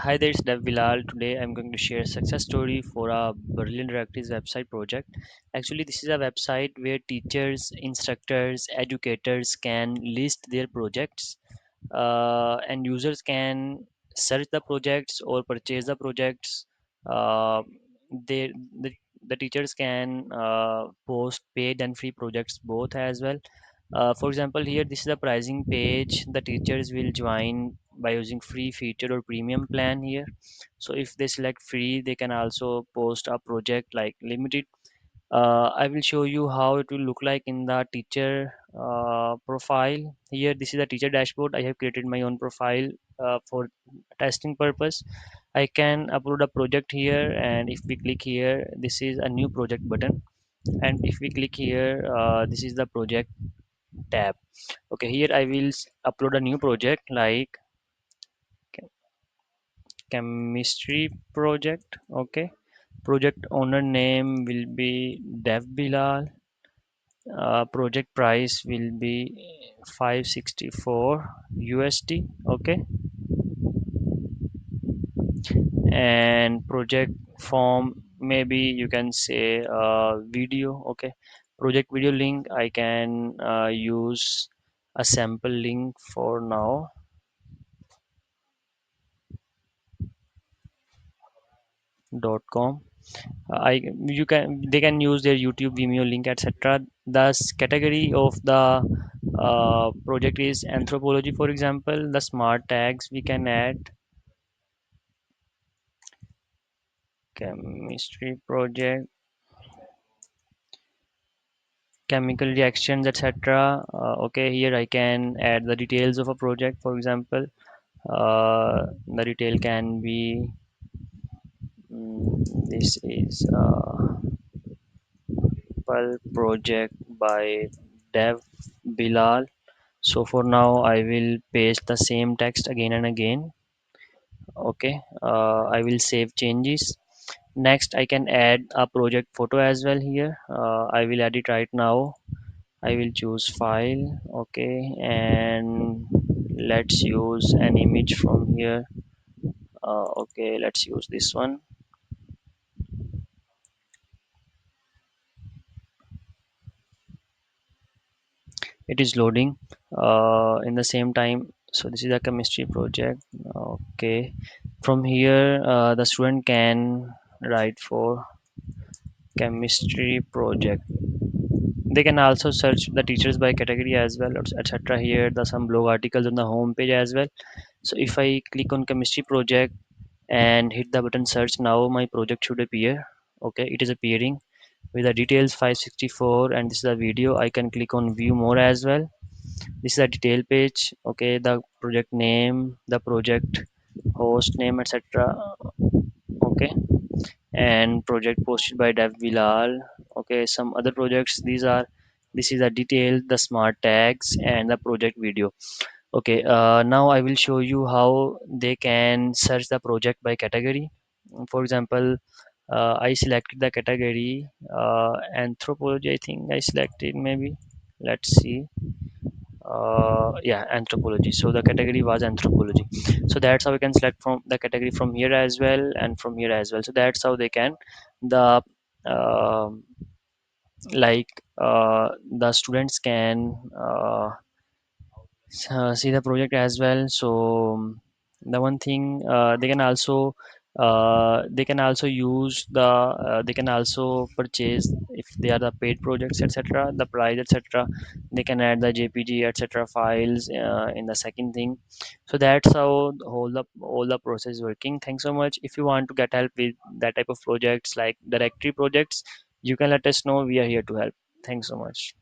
Hi there, it's Bilal. Today I'm going to share a success story for a Berlin Directories website project. Actually, this is a website where teachers, instructors, educators can list their projects, and users can search the projects or purchase the projects. Uh, they, the, the teachers can post paid and free projects both as well. For example, here this is the pricing page. The teachers will join by using free feature or premium plan here. So if they select free, they can also post a project like limited. I will show you how it will look like in the teacher profile. Here this is the teacher dashboard. I have created my own profile for testing purpose. I can upload a project here, and if we click here, this is a new project button, and if we click here, this is the project tab. Okay, here I will upload a new project like chemistry project. Okay, project owner name will be Dev Bilal. Project price will be 564 USD. Okay, and project form, maybe you can say video. Okay, project video link, I can use a sample link for now. .com. I you can They can use their YouTube, Vimeo link, etc. Thus category of the project is anthropology. For example, the smart tags we can add: chemistry project, chemical reactions, etc. Okay, here I can add the details of a project. For example, the detail can be, this is Pulp project by Dev Bilal. So for now I will paste the same text again and again. Okay, I will save changes. Next, I can add a project photo as well here. I will add it right now. I will choose file. Okay, and let's use an image from here. Okay, let's use this one. It is loading in the same time. So this is a chemistry project. Okay, from here the student can write for chemistry project. They can also search the teachers by category as well, etc. Here the some blog articles on the home page as well. So if I click on chemistry project and hit the button search, now my project should appear. Okay, it is appearing with the details 564, and this is a video. I can click on view more as well. This is a detail page. Okay, the project name, the project host name, etc. Okay, and project posted by Dev Bilal. Okay, some other projects. This is a detail, the smart tags, and the project video. Okay, now I will show you how they can search the project by category. For example, I selected the category anthropology. I think I selected, maybe. Let's see. Yeah, anthropology. So the category was anthropology. So that's how we can select from the category from here as well, and from here as well. So that's how they can the um like the students can see the project as well. So the one thing, they can also use they can also purchase if they are the paid projects, etc. The price, etc. They can add the jpg, etc. files in the second thing. So that's how all the process is working. Thanks so much. If you want to get help with that type of projects like directory projects, you can let us know. We are here to help. Thanks so much.